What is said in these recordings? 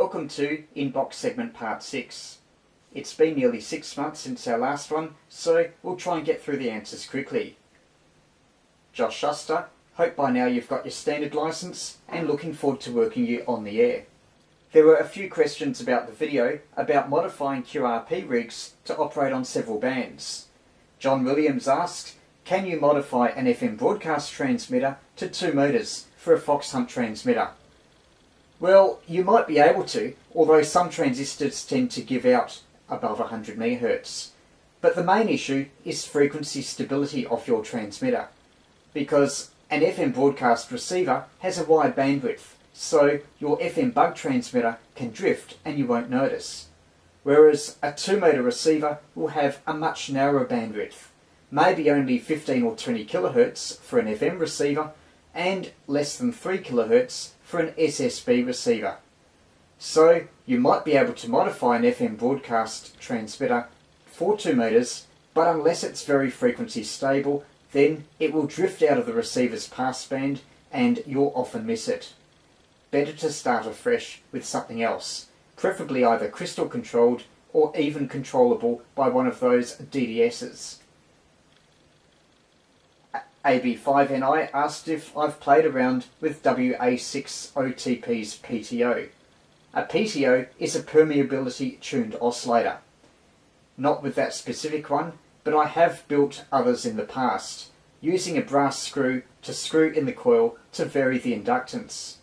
Welcome to Inbox Segment Part 6. It's been nearly 6 months since our last one, so we'll try and get through the answers quickly. Josh Shuster, hope by now you've got your standard licence and looking forward to working you on the air. There were a few questions about the video about modifying QRP rigs to operate on several bands. John Williams asked, can you modify an FM broadcast transmitter to 2 motors for a Fox Hunt transmitter? Well, you might be able to, although some transistors tend to give out above 100 MHz. But the main issue is frequency stability of your transmitter, because an FM broadcast receiver has a wide bandwidth, so your FM bug transmitter can drift and you won't notice. Whereas a 2-motor receiver will have a much narrower bandwidth, maybe only 15 or 20 kHz for an FM receiver and less than 3 kHz for an SSB receiver. So you might be able to modify an FM broadcast transmitter for 2 motors, but unless it's very frequency stable, then it will drift out of the receiver's passband and you'll often miss it. Better to start afresh with something else, preferably either crystal controlled or even controllable by one of those DDSs. AB5NI asked if I've played around with WA6OTP's PTO. A PTO is a permeability tuned oscillator. Not with that specific one, but I have built others in the past, using a brass screw to screw in the coil to vary the inductance.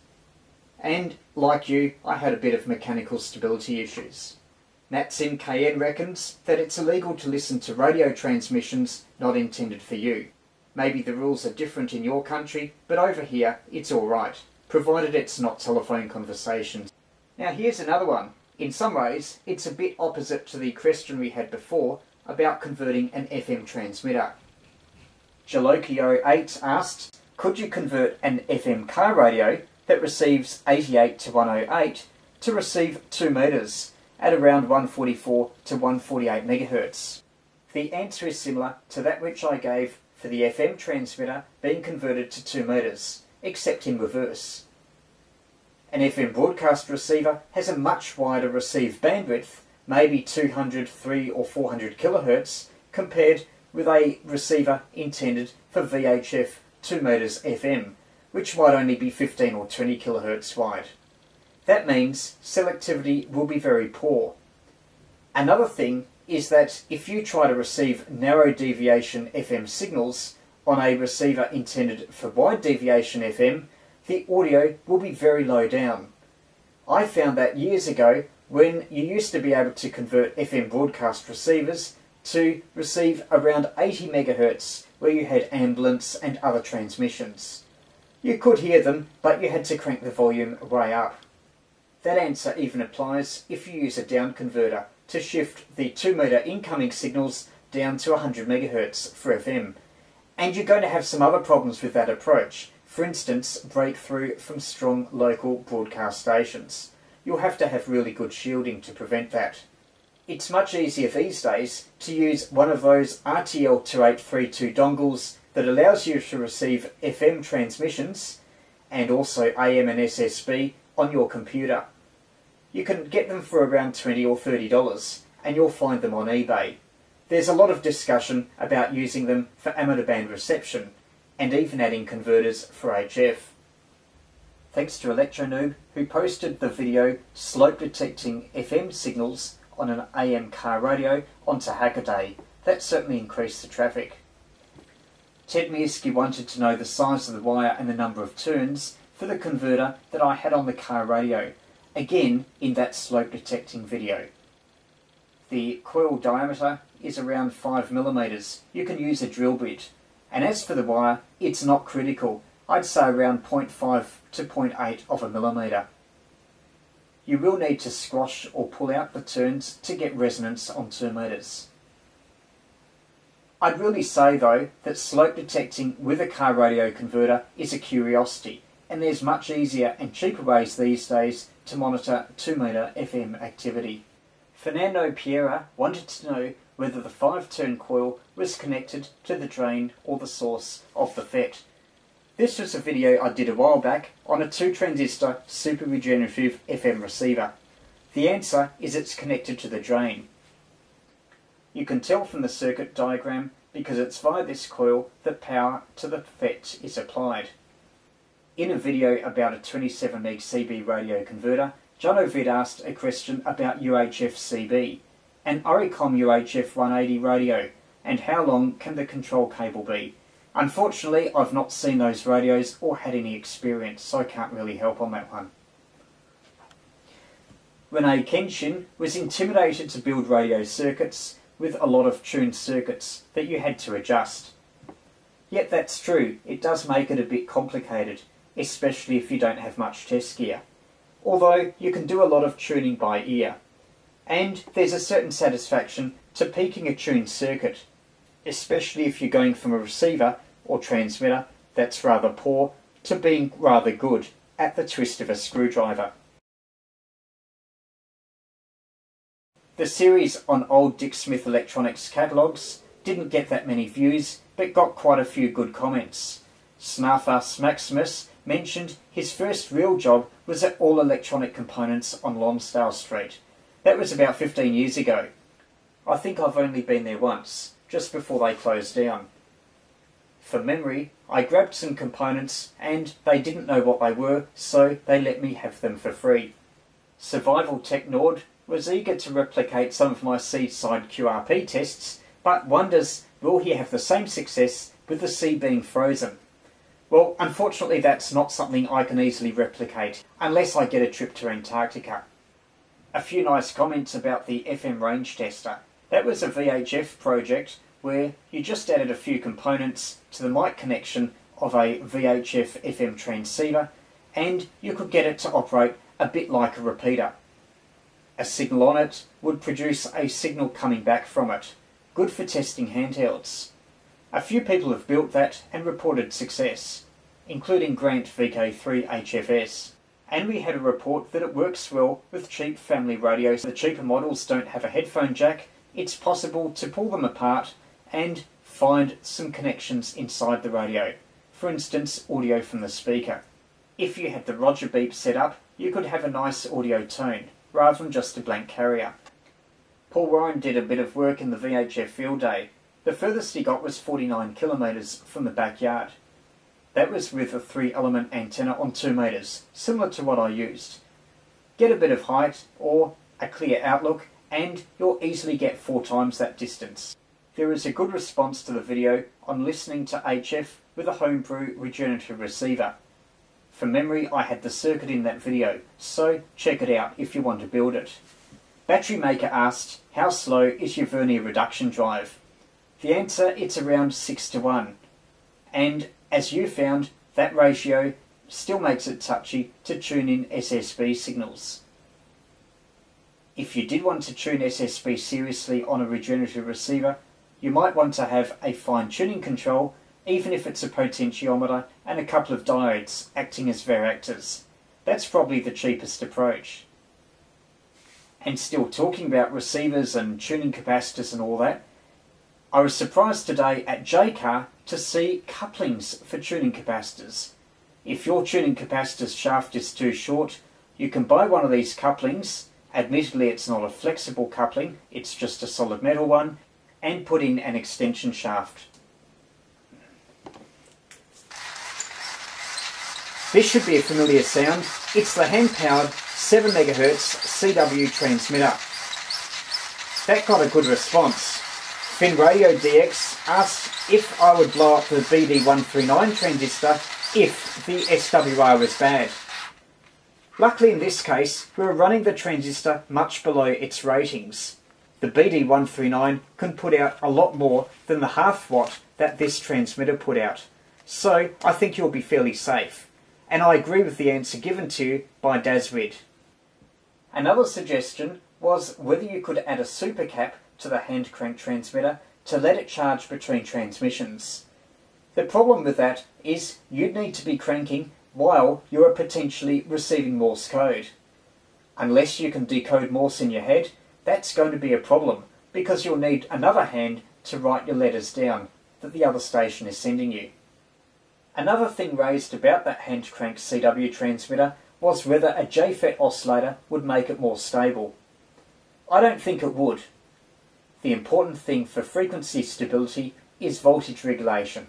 And, like you, I had a bit of mechanical stability issues. Natsim KN reckons that it's illegal to listen to radio transmissions not intended for you. Maybe the rules are different in your country, but over here it's alright, provided it's not telephone conversations. Now here's another one. In some ways, it's a bit opposite to the question we had before about converting an FM transmitter. Jalokio8 asked, could you convert an FM car radio that receives 88 to 108 to receive 2 motors at around 144 to 148 MHz? The answer is similar to that which I gave for the FM transmitter being converted to 2 motors, except in reverse. An FM broadcast receiver has a much wider receive bandwidth, maybe 200, 300 or 400 kHz, compared with a receiver intended for VHF 2 motors FM, which might only be 15 or 20 kHz wide. That means selectivity will be very poor. Another thing is that if you try to receive narrow deviation FM signals on a receiver intended for wide deviation FM, the audio will be very low down. I found that years ago when you used to be able to convert FM broadcast receivers to receive around 80 MHz where you had ambulance and other transmissions. You could hear them, but you had to crank the volume way up. That answer even applies if you use a down converter to shift the 2-motor incoming signals down to 100 MHz for FM. And you're going to have some other problems with that approach. For instance, breakthrough from strong local broadcast stations. You'll have to have really good shielding to prevent that. It's much easier these days to use one of those RTL2832 dongles that allows you to receive FM transmissions and also AM and SSB on your computer. You can get them for around $20 or $30 and you'll find them on eBay. There's a lot of discussion about using them for amateur band reception and even adding converters for HF. Thanks to ElectroNoob, who posted the video slope detecting FM signals on an AM car radio onto Hackaday. That certainly increased the traffic. Ted Mirsky wanted to know the size of the wire and the number of turns for the converter that I had on the car radio, again in that slope detecting video. The coil diameter is around 5 mm. You can use a drill bit. And as for the wire, it's not critical. I'd say around 0.5 to 0.8 of a millimetre. You will need to squash or pull out the turns to get resonance on 2 motors. I'd really say though that slope detecting with a car radio converter is a curiosity, and there's much easier and cheaper ways these days to monitor 2-motor FM activity. Fernando Piera wanted to know whether the 5-turn coil was connected to the drain or the source of the FET. This was a video I did a while back on a 2-transistor super regenerative FM receiver. The answer is it's connected to the drain. You can tell from the circuit diagram because it's via this coil that power to the FET is applied. In a video about a 27 meg CB radio converter, Jono Vid asked a question about UHF CB, an Oricom UHF 180 radio, and how long can the control cable be. Unfortunately, I've not seen those radios or had any experience, so I can't really help on that one. Renee Kenshin was intimidated to build radio circuits with a lot of tuned circuits that you had to adjust. Yet that's true, it does make it a bit complicated, especially if you don't have much test gear. Although you can do a lot of tuning by ear. And there's a certain satisfaction to peaking a tuned circuit, especially if you're going from a receiver or transmitter that's rather poor to being rather good at the twist of a screwdriver. The series on old Dick Smith Electronics catalogues didn't get that many views, but got quite a few good comments. Snarfus Maximus mentioned his first real job was at All Electronic Components on Lonsdale Street. That was about 15 years ago. I think I've only been there once, just before they closed down. For memory, I grabbed some components and they didn't know what they were, so they let me have them for free. Survival Tech Nord was eager to replicate some of my Seaside QRP tests, but wonders will he have the same success with the sea being frozen. Well, unfortunately that's not something I can easily replicate, unless I get a trip to Antarctica. A few nice comments about the FM range tester. That was a VHF project where you just added a few components to the mic connection of a VHF FM transceiver and you could get it to operate a bit like a repeater. A signal on it would produce a signal coming back from it. Good for testing handhelds. A few people have built that and reported success, including Grant VK3YE. And we had a report that it works well with cheap family radios. The cheaper models don't have a headphone jack. It's possible to pull them apart and find some connections inside the radio. For instance, audio from the speaker. If you had the Roger beep set up, you could have a nice audio tone, rather than just a blank carrier. Paul Warren did a bit of work in the VHF field day. The furthest he got was 49 kilometres from the backyard. That was with a 3-element antenna on 2 metres, similar to what I used. Get a bit of height or a clear outlook and you'll easily get 4 times that distance. There is a good response to the video on listening to HF with a homebrew regenerative receiver. From memory, I had the circuit in that video, so check it out if you want to build it. Battery Maker asked, how slow is your vernier reduction drive? The answer, it's around 6:1. And as you found, that ratio still makes it touchy to tune in SSB signals. If you did want to tune SSB seriously on a regenerative receiver, you might want to have a fine tuning control, even if it's a potentiometer and a couple of diodes acting as varactors. That's probably the cheapest approach. And still talking about receivers and tuning capacitors and all that, I was surprised today at JCar to see couplings for tuning capacitors. If your tuning capacitor's shaft is too short, you can buy one of these couplings. Admittedly, it's not a flexible coupling, it's just a solid metal one, and put in an extension shaft. This should be a familiar sound. It's the hand-powered 7 MHz CW transmitter. That got a good response. Fin Radio DX asked if I would blow up the BD139 transistor if the SWR was bad. Luckily in this case, we were running the transistor much below its ratings. The BD139 can put out a lot more than the half watt that this transmitter put out. So I think you'll be fairly safe. And I agree with the answer given to you by Dazwid. Another suggestion was whether you could add a super cap to the hand crank transmitter to let it charge between transmissions. The problem with that is you'd need to be cranking while you are potentially receiving Morse code. Unless you can decode Morse in your head, that's going to be a problem because you'll need another hand to write your letters down that the other station is sending you. Another thing raised about that hand crank CW transmitter was whether a JFET oscillator would make it more stable. I don't think it would. The important thing for frequency stability is voltage regulation.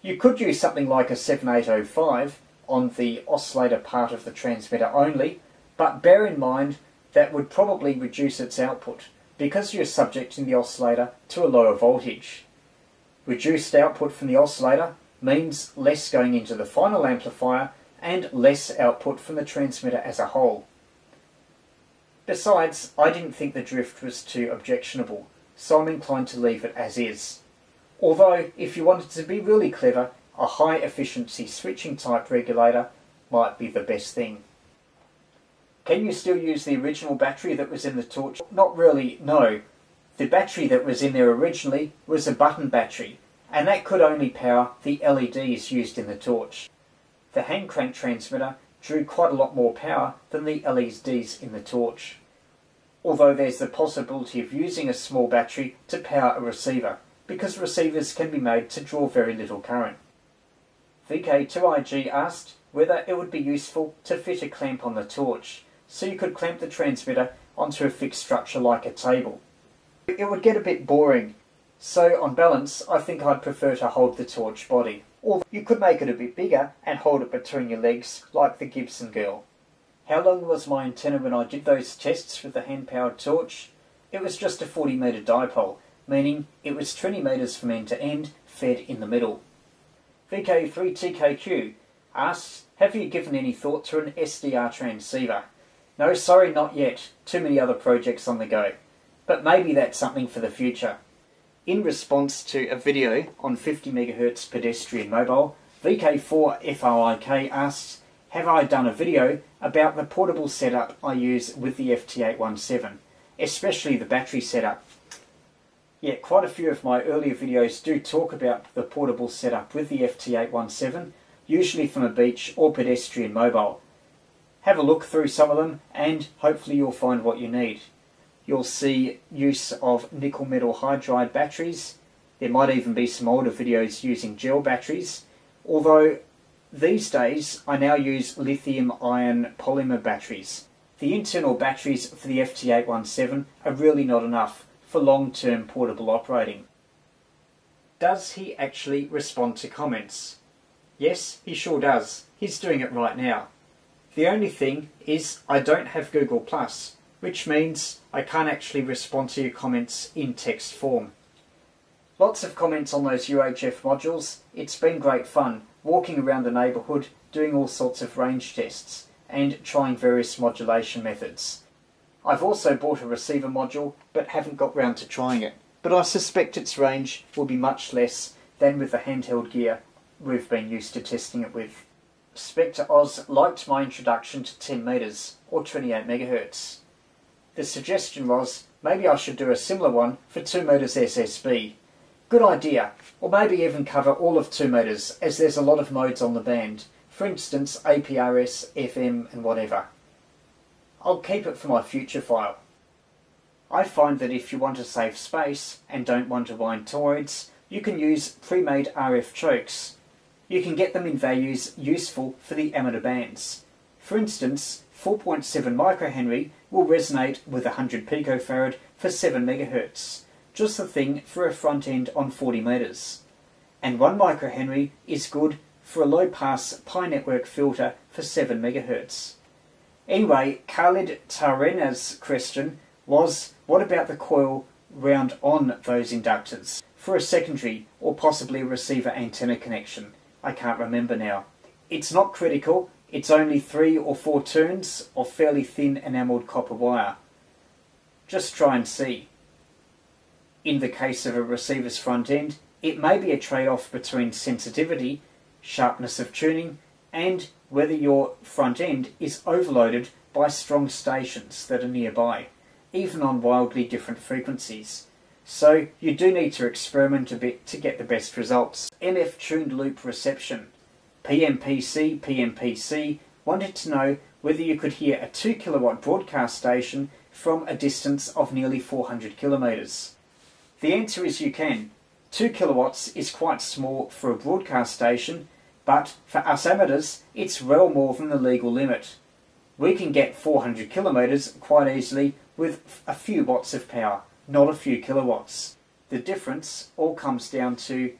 You could use something like a 7805 on the oscillator part of the transmitter only, but bear in mind that would probably reduce its output because you're subjecting the oscillator to a lower voltage. Reduced output from the oscillator means less going into the final amplifier and less output from the transmitter as a whole. Besides, I didn't think the drift was too objectionable, so I'm inclined to leave it as is. Although, if you wanted to be really clever, a high efficiency switching type regulator might be the best thing. Can you still use the original battery that was in the torch? Not really, no. The battery that was in there originally was a button battery, and that could only power the LEDs used in the torch. The hand crank transmitter drew quite a lot more power than the LEDs in the torch. Although there's the possibility of using a small battery to power a receiver, because receivers can be made to draw very little current. VK3YE asked whether it would be useful to fit a clamp on the torch, so you could clamp the transmitter onto a fixed structure like a table. It would get a bit boring, so on balance I think I'd prefer to hold the torch body. Or you could make it a bit bigger and hold it between your legs like the Gibson girl. How long was my antenna when I did those tests with the hand-powered torch? It was just a 40-metre dipole, meaning it was 20 metres from end to end, fed in the middle. VK3TKQ asks, have you given any thought to an SDR transceiver? No, sorry, not yet. Too many other projects on the go. But maybe that's something for the future. In response to a video on 50 MHz pedestrian mobile, VK4FRIK asks, have I done a video about the portable setup I use with the FT817, especially the battery setup? Yeah, quite a few of my earlier videos do talk about the portable setup with the FT817, usually from a beach or pedestrian mobile. Have a look through some of them and hopefully you'll find what you need. You'll see use of nickel metal hydride batteries. There might even be some older videos using gel batteries, although these days I now use lithium ion polymer batteries. The internal batteries for the FT817 are really not enough for long-term portable operating. Does he actually respond to comments? Yes, he sure does. He's doing it right now. The only thing is I don't have Google+, which means I can't actually respond to your comments in text form. Lots of comments on those UHF modules. It's been great fun walking around the neighbourhood doing all sorts of range tests and trying various modulation methods. I've also bought a receiver module but haven't got round to trying it, but I suspect its range will be much less than with the handheld gear we've been used to testing it with. Spectre Oz liked my introduction to 10 metres or 28 MHz. The suggestion was maybe I should do a similar one for 2 metres SSB. Good idea, or maybe even cover all of 2 metres as there's a lot of modes on the band, for instance APRS, FM and whatever. I'll keep it for my future file. I find that if you want to save space and don't want to wind toroids, you can use pre-made RF chokes. You can get them in values useful for the amateur bands. For instance, 4.7 microhenry will resonate with 100 picofarad for 7 MHz, just the thing for a front end on 40 metres. And 1 microhenry is good for a low-pass Pi network filter for 7 MHz. Anyway, Khalid Tarena's question was, what about the coil round on those inductors for a secondary or possibly a receiver antenna connection? I can't remember now. It's not critical, it's only 3 or 4 turns of fairly thin enamelled copper wire. Just try and see. In the case of a receiver's front end, it may be a trade-off between sensitivity, sharpness of tuning, and whether your front end is overloaded by strong stations that are nearby, even on wildly different frequencies. So you do need to experiment a bit to get the best results. MF tuned loop reception. PMPC wanted to know whether you could hear a 2 kilowatt broadcast station from a distance of nearly 400 kilometres. The answer is you can. 2 kilowatts is quite small for a broadcast station, but for us amateurs it's well more than the legal limit. We can get 400 kilometres quite easily with a few watts of power, not a few kilowatts. The difference all comes down to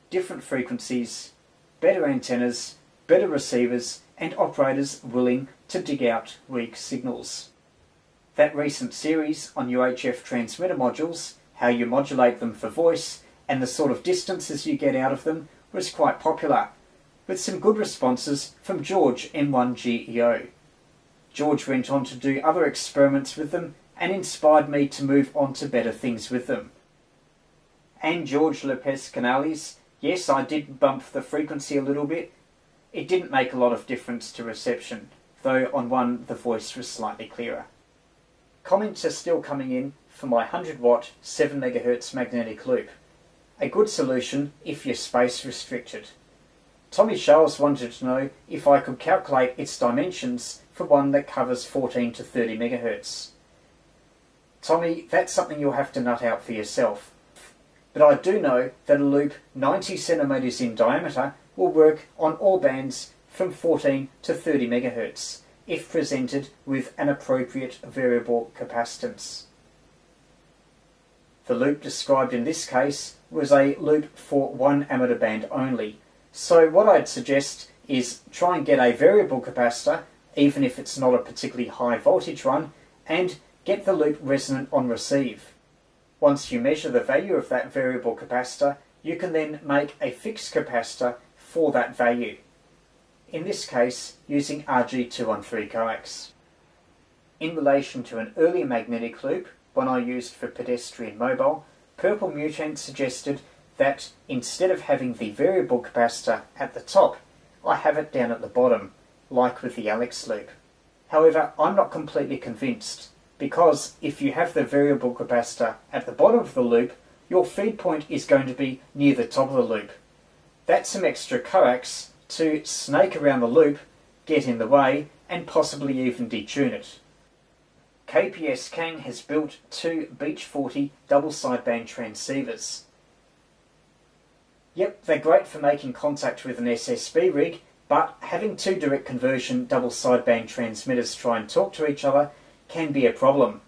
different frequencies, better antennas, better receivers, and operators willing to dig out weak signals. That recent series on UHF transmitter modules, how you modulate them for voice, and the sort of distances you get out of them was quite popular, with some good responses from George M1GEO. George went on to do other experiments with them and inspired me to move on to better things with them. And George Lopez Canales, yes, I did bump the frequency a little bit. It didn't make a lot of difference to reception, though on one the voice was slightly clearer. Comments are still coming in for my 100 watt 7 MHz magnetic loop. A good solution if you're space restricted. Tommy Charles wanted to know if I could calculate its dimensions for one that covers 14 to 30 MHz. Tommy, that's something you'll have to nut out for yourself. But I do know that a loop 90 centimetres in diameter will work on all bands from 14 to 30 MHz if presented with an appropriate variable capacitance. The loop described in this case was a loop for one amateur band only. So what I'd suggest is try and get a variable capacitor, even if it's not a particularly high voltage one, and get the loop resonant on receive. Once you measure the value of that variable capacitor, you can then make a fixed capacitor for that value. In this case, using RG213 coax. In relation to an earlier magnetic loop, one I used for pedestrian mobile, Purple Mutant suggested that instead of having the variable capacitor at the top, I have it down at the bottom, like with the Alex loop. However, I'm not completely convinced, because if you have the variable capacitor at the bottom of the loop, your feed point is going to be near the top of the loop. That's some extra coax to snake around the loop, get in the way, and possibly even detune it. KPS Kang has built two Beach 40 double sideband transceivers. Yep, they're great for making contact with an SSB rig, but having two direct conversion double sideband transmitters try and talk to each other can be a problem.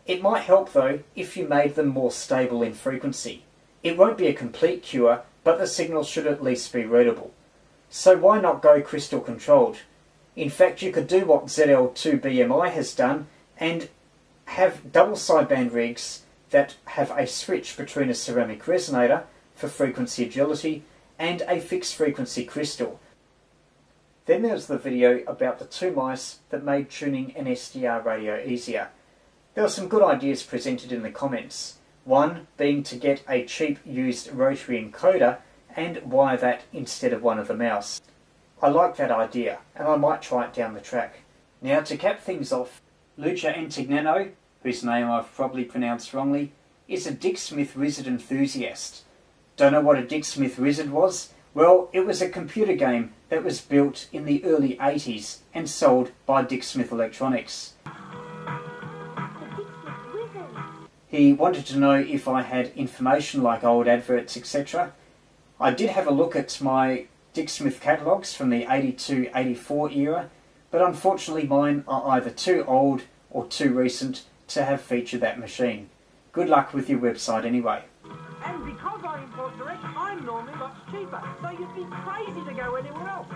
It might help though if you made them more stable in frequency. It won't be a complete cure, but the signal should at least be readable. So why not go crystal controlled? In fact, you could do what ZL2BMI has done and have double sideband rigs that have a switch between a ceramic resonator for frequency agility and a fixed frequency crystal. Then there's the video about the two mice that made tuning an SDR radio easier. There were some good ideas presented in the comments. One being to get a cheap used rotary encoder and wire that instead of one of the mouse. I like that idea and I might try it down the track. Now to cap things off, Lucha Antignano, whose name I've probably pronounced wrongly, is a Dick Smith Wizard enthusiast. Don't know what a Dick Smith Wizard was? Well, it was a computer game that was built in the early 80s and sold by Dick Smith Electronics. He wanted to know if I had information like old adverts, etc. I did have a look at my Dick Smith catalogues from the 82-84 era, but unfortunately mine are either too old or too recent to have featured that machine. Good luck with your website anyway. And because I import direct, I'm normally much cheaper, so you'd be crazy to go anywhere else.